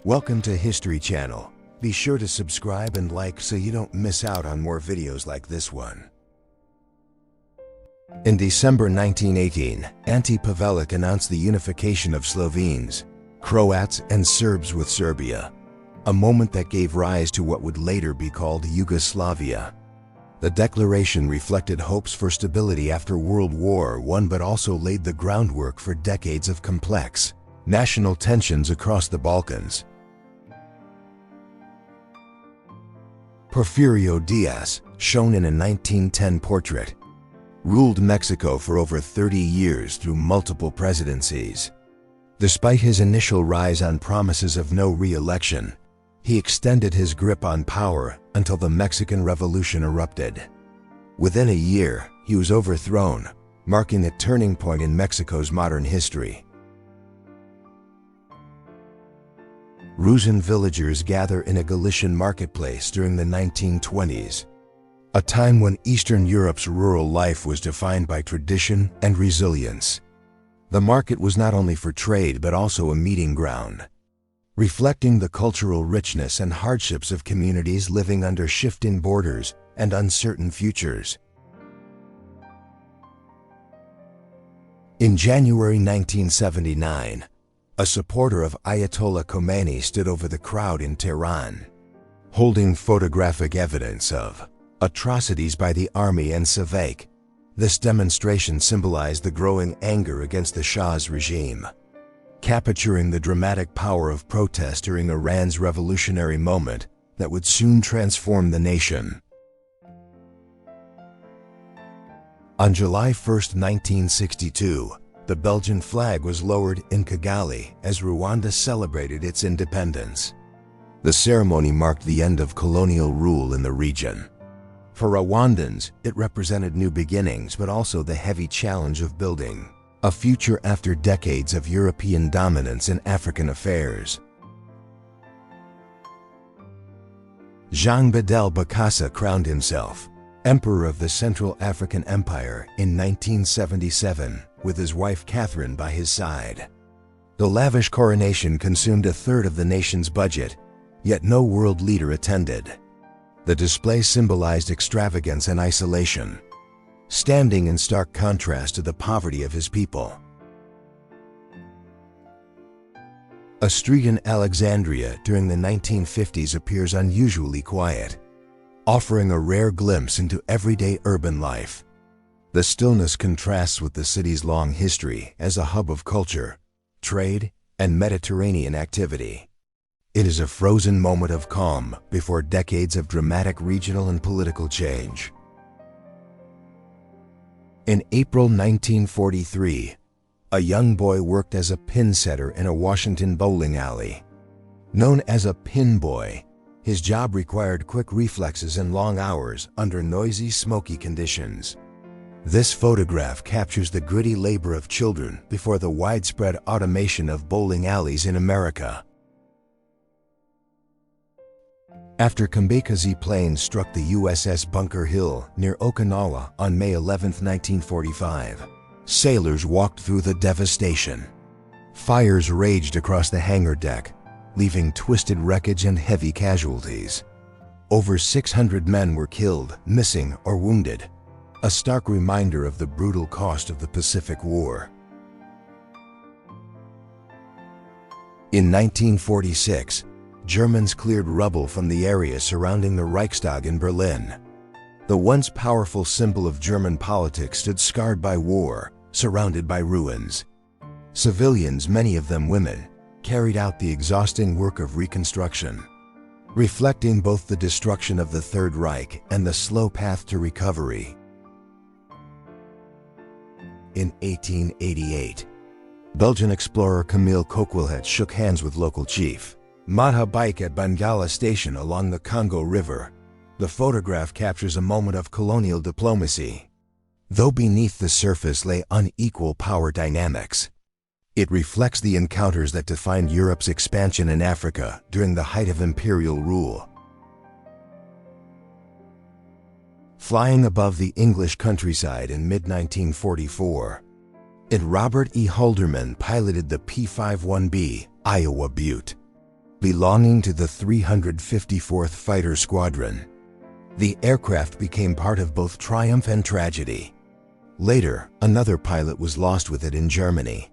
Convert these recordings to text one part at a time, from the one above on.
Welcome to History Channel. Be sure to subscribe and like so you don't miss out on more videos like this one. In December 1918, Ante Pavelić announced the unification of Slovenes, Croats, and Serbs with Serbia, a moment that gave rise to what would later be called Yugoslavia. The declaration reflected hopes for stability after World War I but also laid the groundwork for decades of complex national tensions across the Balkans. Porfirio Diaz, shown in a 1910 portrait, ruled Mexico for over 30 years through multiple presidencies. Despite his initial rise on promises of no re-election, he extended his grip on power until the Mexican Revolution erupted. Within a year, he was overthrown, marking a turning point in Mexico's modern history. Rusan villagers gather in a Galician marketplace during the 1920s, a time when Eastern Europe's rural life was defined by tradition and resilience. The market was not only for trade but also a meeting ground, reflecting the cultural richness and hardships of communities living under shifting borders and uncertain futures. In January 1979, a supporter of Ayatollah Khomeini stood over the crowd in Tehran, holding photographic evidence of atrocities by the army and Savak. This demonstration symbolized the growing anger against the Shah's regime, capturing the dramatic power of protest during Iran's revolutionary moment that would soon transform the nation. On July 1, 1962, the Belgian flag was lowered in Kigali as Rwanda celebrated its independence. The ceremony marked the end of colonial rule in the region. For Rwandans, it represented new beginnings but also the heavy challenge of building a future after decades of European dominance in African affairs. Jean Bedel Bokassa crowned himself Emperor of the Central African Empire in 1977 with his wife Catherine by his side. The lavish coronation consumed a third of the nation's budget, yet no world leader attended. The display symbolized extravagance and isolation, standing in stark contrast to the poverty of his people. A street in Alexandria during the 1950s appears unusually quiet, offering a rare glimpse into everyday urban life. The stillness contrasts with the city's long history as a hub of culture, trade, and Mediterranean activity. It is a frozen moment of calm before decades of dramatic regional and political change. In April 1943, a young boy worked as a pin setter in a Washington bowling alley. Known as a pin boy, his job required quick reflexes and long hours under noisy, smoky conditions. This photograph captures the gritty labor of children before the widespread automation of bowling alleys in America. After kamikaze planes struck the USS Bunker Hill near Okinawa on May 11, 1945, sailors walked through the devastation. Fires raged across the hangar deck, leaving twisted wreckage and heavy casualties. Over 600 men were killed, missing, or wounded, a stark reminder of the brutal cost of the Pacific War. In 1946, Germans cleared rubble from the area surrounding the Reichstag in Berlin. The once powerful symbol of German politics stood scarred by war, surrounded by ruins. Civilians, many of them women, carried out the exhausting work of reconstruction, reflecting both the destruction of the Third Reich and the slow path to recovery. In 1888, Belgian explorer Camille Coquelhet shook hands with local chief Madha Baik at Bangala Station along the Congo River. The photograph captures a moment of colonial diplomacy, though beneath the surface lay unequal power dynamics. It reflects the encounters that defined Europe's expansion in Africa during the height of imperial rule. Flying above the English countryside in mid-1944, Robert E. Halderman piloted the P-51B Iowa Butte, belonging to the 354th Fighter Squadron. The aircraft became part of both triumph and tragedy. Later, another pilot was lost with it in Germany.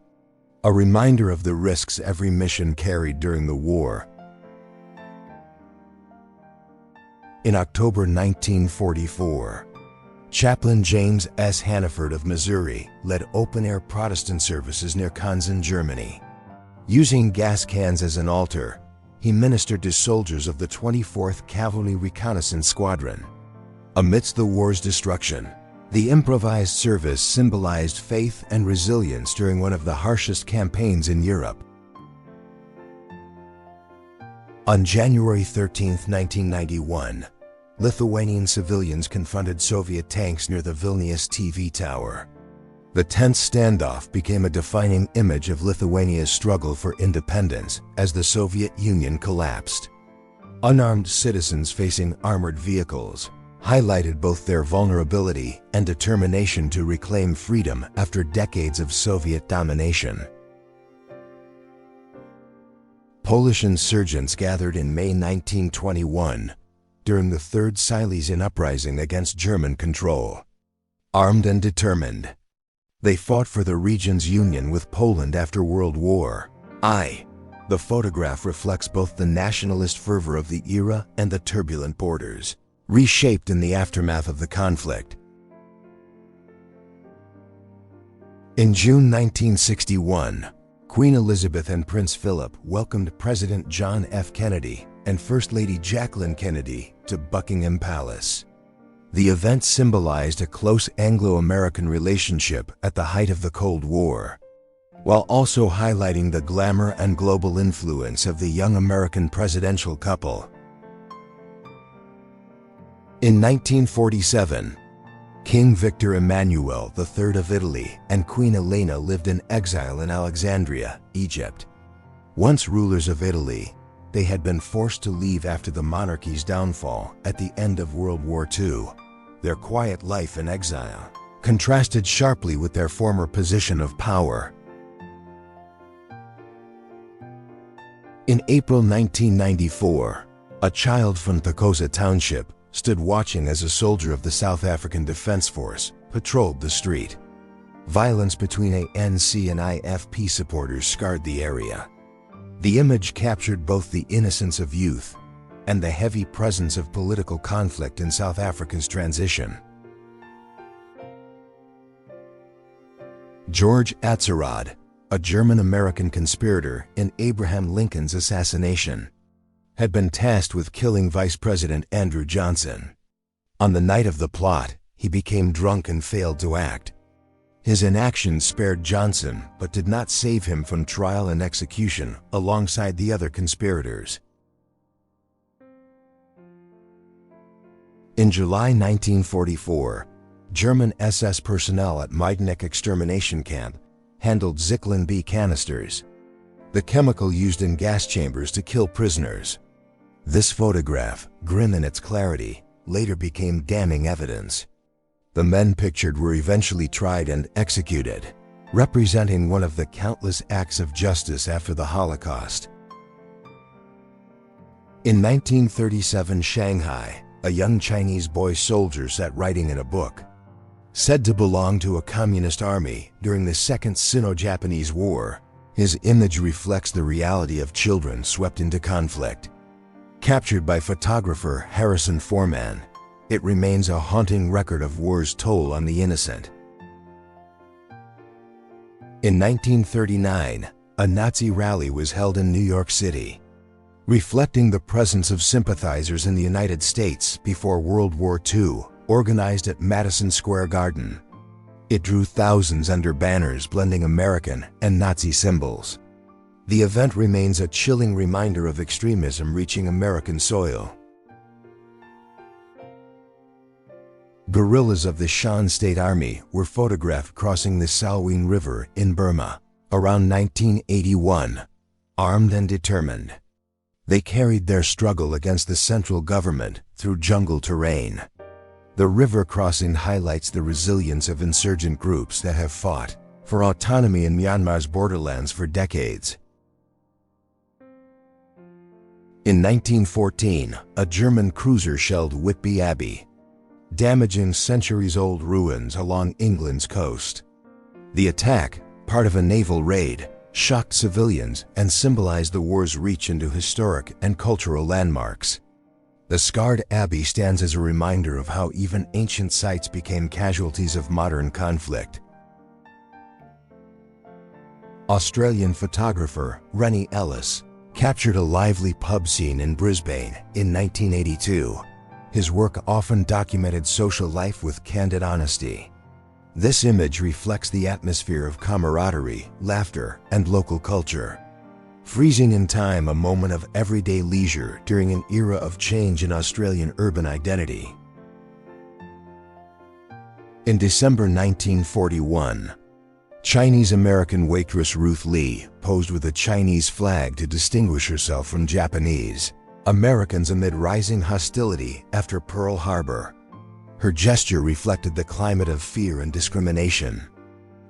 A reminder of the risks every mission carried during the war. In October 1944, Chaplain James S. Hannaford of Missouri led open-air Protestant services near Konzen, Germany. Using gas cans as an altar, he ministered to soldiers of the 24th Cavalry Reconnaissance Squadron. Amidst the war's destruction, the improvised service symbolized faith and resilience during one of the harshest campaigns in Europe. On January 13, 1991, Lithuanian civilians confronted Soviet tanks near the Vilnius TV tower. The tense standoff became a defining image of Lithuania's struggle for independence as the Soviet Union collapsed. Unarmed citizens facing armored vehicles highlighted both their vulnerability and determination to reclaim freedom after decades of Soviet domination. Polish insurgents gathered in May 1921 during the Third Silesian Uprising against German control. Armed and determined, they fought for the region's union with Poland after World War I. The photograph reflects both the nationalist fervor of the era and the turbulent borders, reshaped in the aftermath of the conflict. In June 1961, Queen Elizabeth and Prince Philip welcomed President John F. Kennedy and First Lady Jacqueline Kennedy to Buckingham Palace. The event symbolized a close Anglo-American relationship at the height of the Cold War, while also highlighting the glamour and global influence of the young American presidential couple. In 1947, King Victor Emmanuel III of Italy and Queen Elena lived in exile in Alexandria, Egypt. Once rulers of Italy, they had been forced to leave after the monarchy's downfall at the end of World War II. Their quiet life in exile contrasted sharply with their former position of power. In April 1994, a child from Thokoza Township stood watching as a soldier of the South African Defense Force patrolled the street. Violence between ANC and IFP supporters scarred the area. The image captured both the innocence of youth and the heavy presence of political conflict in South Africa's transition. George Atzerodt, a German-American conspirator in Abraham Lincoln's assassination, had been tasked with killing Vice President Andrew Johnson. On the night of the plot, he became drunk and failed to act. His inaction spared Johnson but did not save him from trial and execution alongside the other conspirators. In July 1944, German SS personnel at Majdanek extermination camp handled Zyklon B canisters, the chemical used in gas chambers to kill prisoners. This photograph, grim in its clarity, later became damning evidence. The men pictured were eventually tried and executed, representing one of the countless acts of justice after the Holocaust. In 1937 Shanghai, a young Chinese boy soldier sat writing in a book. Said to belong to a communist army during the Second Sino-Japanese War, his image reflects the reality of children swept into conflict. Captured by photographer Harrison Foreman, it remains a haunting record of war's toll on the innocent. In 1939, a Nazi rally was held in New York City, reflecting the presence of sympathizers in the United States before World War II, organized at Madison Square Garden. It drew thousands under banners blending American and Nazi symbols. The event remains a chilling reminder of extremism reaching American soil. Guerrillas of the Shan State Army were photographed crossing the Salween River in Burma around 1981, armed and determined. They carried their struggle against the central government through jungle terrain. The river crossing highlights the resilience of insurgent groups that have fought for autonomy in Myanmar's borderlands for decades. In 1914, a German cruiser shelled Whitby Abbey, damaging centuries-old ruins along England's coast. The attack, part of a naval raid, shocked civilians and symbolized the war's reach into historic and cultural landmarks. The scarred abbey stands as a reminder of how even ancient sites became casualties of modern conflict. Australian photographer Rennie Ellis captured a lively pub scene in Brisbane in 1982. His work often documented social life with candid honesty. This image reflects the atmosphere of camaraderie, laughter, and local culture, freezing in time a moment of everyday leisure during an era of change in Australian urban identity. In December 1941, Chinese-American waitress Ruth Lee posed with a Chinese flag to distinguish herself from Japanese Americans amid rising hostility after Pearl Harbor. Her gesture reflected the climate of fear and discrimination.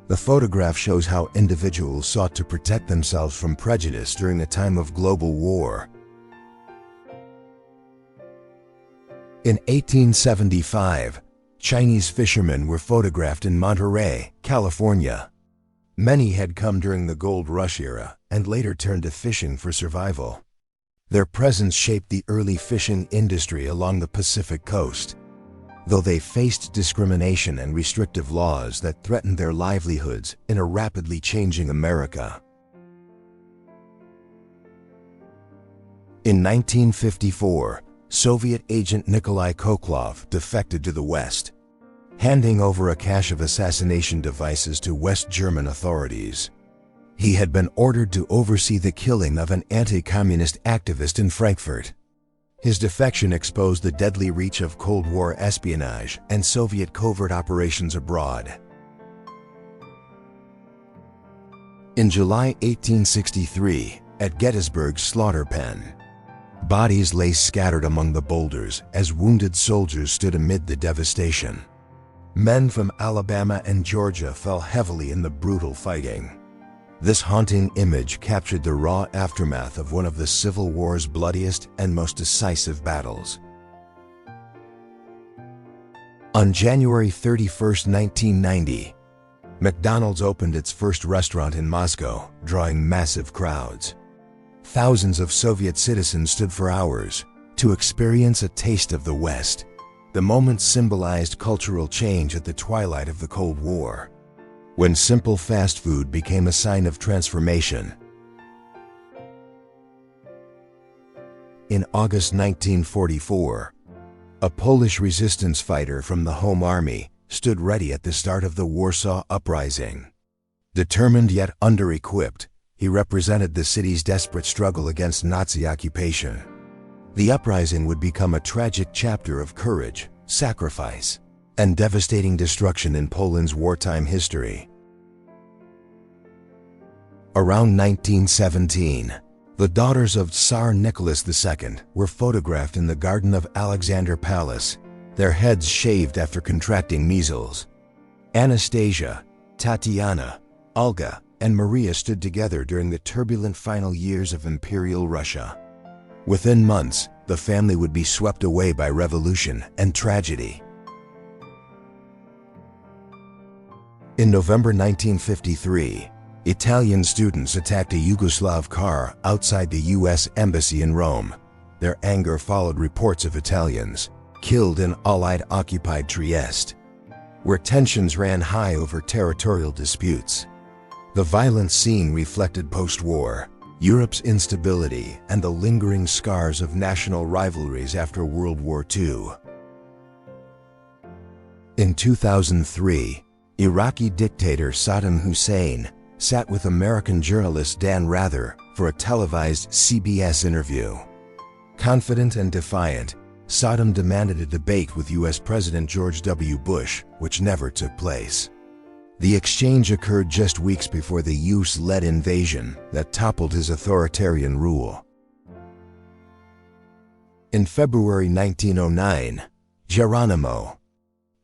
The photograph shows how individuals sought to protect themselves from prejudice during a time of global war. In 1875, Chinese fishermen were photographed in Monterey, California. Many had come during the gold rush era and later turned to fishing for survival. Their presence shaped the early fishing industry along the Pacific coast, though they faced discrimination and restrictive laws that threatened their livelihoods in a rapidly changing America. In 1954, Soviet agent Nikolai Koklov defected to the West, handing over a cache of assassination devices to West German authorities. He had been ordered to oversee the killing of an anti-communist activist in Frankfurt. His defection exposed the deadly reach of Cold War espionage and Soviet covert operations abroad. In July 1863, at Gettysburg's slaughter pen, bodies lay scattered among the boulders as wounded soldiers stood amid the devastation. Men from Alabama and Georgia fell heavily in the brutal fighting. This haunting image captured the raw aftermath of one of the Civil War's bloodiest and most decisive battles. On January 31, 1990, McDonald's opened its first restaurant in Moscow, drawing massive crowds. Thousands of Soviet citizens stood for hours to experience a taste of the West. The moment symbolized cultural change at the twilight of the Cold War, when simple fast food became a sign of transformation. In August 1944, a Polish resistance fighter from the Home Army stood ready at the start of the Warsaw Uprising. Determined yet under-equipped, he represented the city's desperate struggle against Nazi occupation. The uprising would become a tragic chapter of courage, sacrifice, and devastating destruction in Poland's wartime history. Around 1917, the daughters of Tsar Nicholas II were photographed in the garden of Alexandria Palace, their heads shaved after contracting measles. Anastasia, Tatiana, Olga, and Maria stood together during the turbulent final years of Imperial Russia. Within months, the family would be swept away by revolution and tragedy. In November 1953, Italian students attacked a Yugoslav car outside the U.S. Embassy in Rome. Their anger followed reports of Italians killed in Allied-occupied Trieste, where tensions ran high over territorial disputes. The violent scene reflected post-war Europe's instability and the lingering scars of national rivalries after World War II. In 2003, Iraqi dictator Saddam Hussein sat with American journalist Dan Rather for a televised CBS interview. Confident and defiant, Saddam demanded a debate with U.S. President George W. Bush, which never took place. The exchange occurred just weeks before the US-led invasion that toppled his authoritarian rule. In February 1909, Geronimo,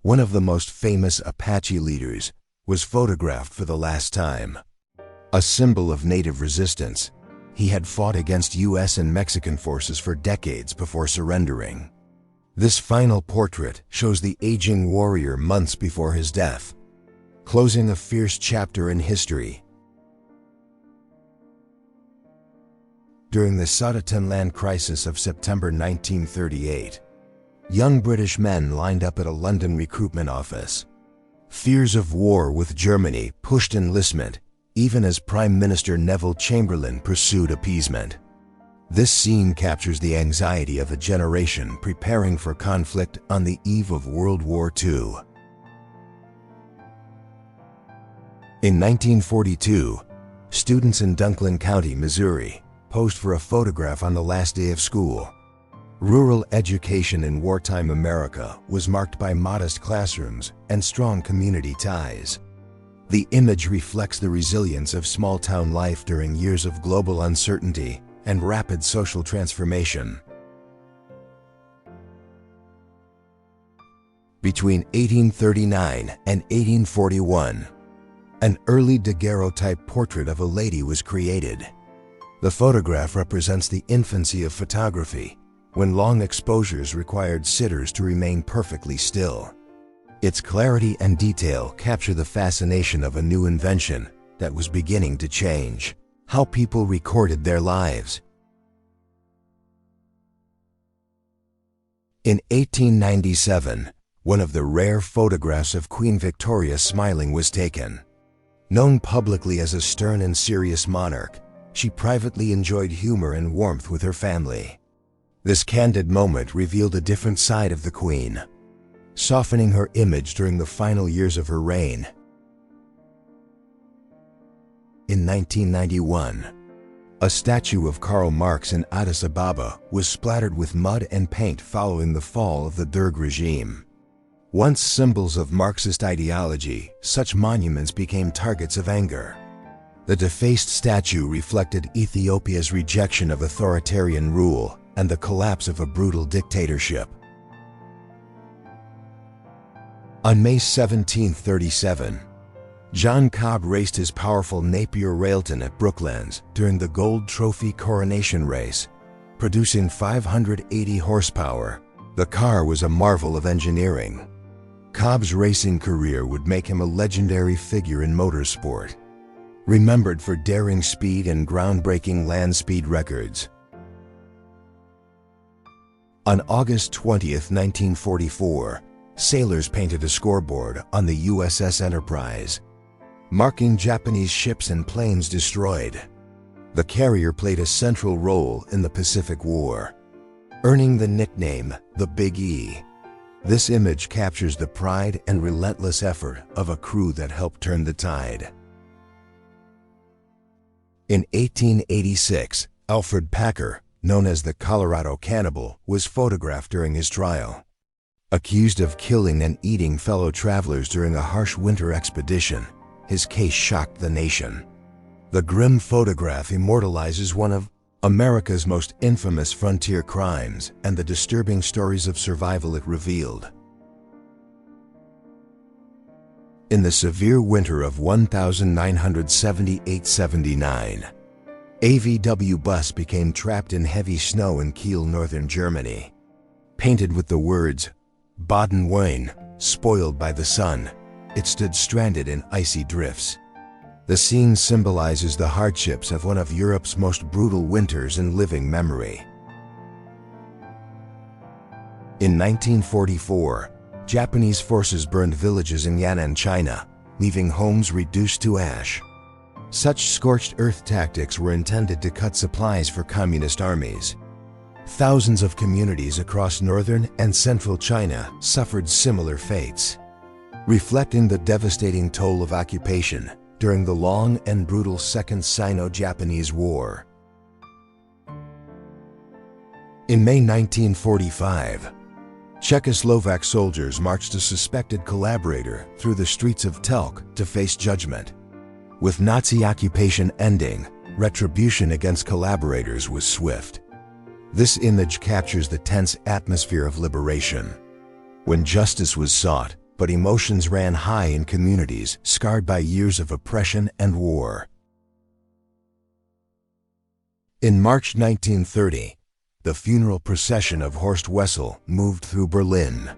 one of the most famous Apache leaders, was photographed for the last time. A symbol of native resistance, He had fought against US and Mexican forces for decades before surrendering. This final portrait shows the aging warrior months before his death, closing a fierce chapter in history. During the Sudetenland crisis of September 1938, young British men lined up at a London recruitment office. Fears of war with Germany pushed enlistment, even as Prime Minister Neville Chamberlain pursued appeasement. This scene captures the anxiety of a generation preparing for conflict on the eve of World War II. In 1942, students in Dunklin County, Missouri, posed for a photograph on the last day of school. Rural education in wartime America was marked by modest classrooms and strong community ties. The image reflects the resilience of small-town life during years of global uncertainty and rapid social transformation. Between 1839 and 1841, an early daguerreotype portrait of a lady was created. The photograph represents the infancy of photography, when long exposures required sitters to remain perfectly still. Its clarity and detail capture the fascination of a new invention that was beginning to change how people recorded their lives. In 1897, one of the rare photographs of Queen Victoria smiling was taken. Known publicly as a stern and serious monarch, she privately enjoyed humor and warmth with her family. This candid moment revealed a different side of the Queen, softening her image during the final years of her reign. In 1991, a statue of Karl Marx in Addis Ababa was splattered with mud and paint following the fall of the Derg regime. Once symbols of Marxist ideology, such monuments became targets of anger. The defaced statue reflected Ethiopia's rejection of authoritarian rule and the collapse of a brutal dictatorship. On May 17, 1937, John Cobb raced his powerful Napier Railton at Brooklands during the Gold Trophy coronation race, producing 580 horsepower. The car was a marvel of engineering. Cobb's racing career would make him a legendary figure in motorsport, remembered for daring speed and groundbreaking land speed records. On August 20, 1944, sailors painted a scoreboard on the USS Enterprise, marking Japanese ships and planes destroyed. The carrier played a central role in the Pacific War, earning the nickname the Big E. This image captures the pride and relentless effort of a crew that helped turn the tide. In 1886, Alfred Packer, known as the Colorado Cannibal, was photographed during his trial. Accused of killing and eating fellow travelers during a harsh winter expedition, his case shocked the nation. The grim photograph immortalizes one of America's most infamous frontier crimes and the disturbing stories of survival it revealed. In the severe winter of 1978-79, a VW bus became trapped in heavy snow in Kiel, northern Germany. Painted with the words, "Baden-Wein, spoiled by the sun," it stood stranded in icy drifts. The scene symbolizes the hardships of one of Europe's most brutal winters in living memory. In 1944, Japanese forces burned villages in Yan'an, China, leaving homes reduced to ash. Such scorched earth tactics were intended to cut supplies for communist armies. Thousands of communities across northern and central China suffered similar fates, reflecting the devastating toll of occupation during the long and brutal Second Sino-Japanese War. In May 1945, Czechoslovak soldiers marched a suspected collaborator through the streets of Telk to face judgment. With Nazi occupation ending, retribution against collaborators was swift. This image captures the tense atmosphere of liberation, when justice was sought, but emotions ran high in communities scarred by years of oppression and war. In March 1930, the funeral procession of Horst Wessel moved through Berlin.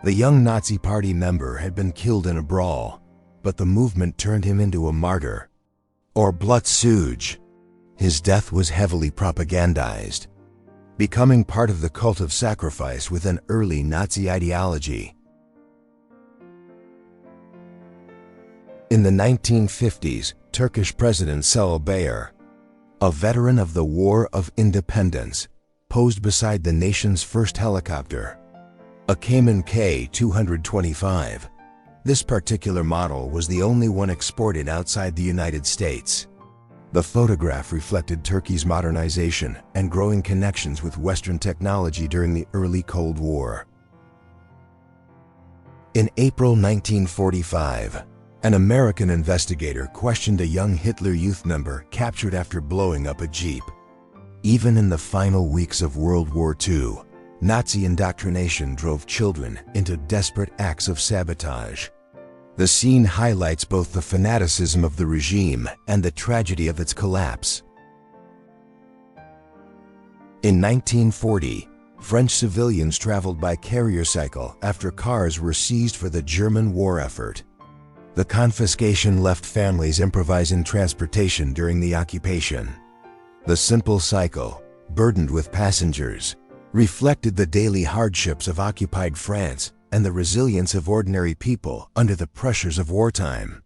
The young Nazi Party member had been killed in a brawl, but the movement turned him into a martyr, or Blutzug. His death was heavily propagandized, becoming part of the cult of sacrifice with an early Nazi ideology. In the 1950s, Turkish President Celal Bayar, a veteran of the War of Independence, posed beside the nation's first helicopter, a Cayman K-225. This particular model was the only one exported outside the United States. The photograph reflected Turkey's modernization and growing connections with Western technology during the early Cold War. In April 1945, an American investigator questioned a young Hitler Youth member captured after blowing up a Jeep. Even in the final weeks of World War II, Nazi indoctrination drove children into desperate acts of sabotage. The scene highlights both the fanaticism of the regime and the tragedy of its collapse. In 1940, French civilians traveled by carrier cycle after cars were seized for the German war effort. The confiscation left families improvising transportation during the occupation. The simple cycle, burdened with passengers, reflected the daily hardships of occupied France and the resilience of ordinary people under the pressures of wartime.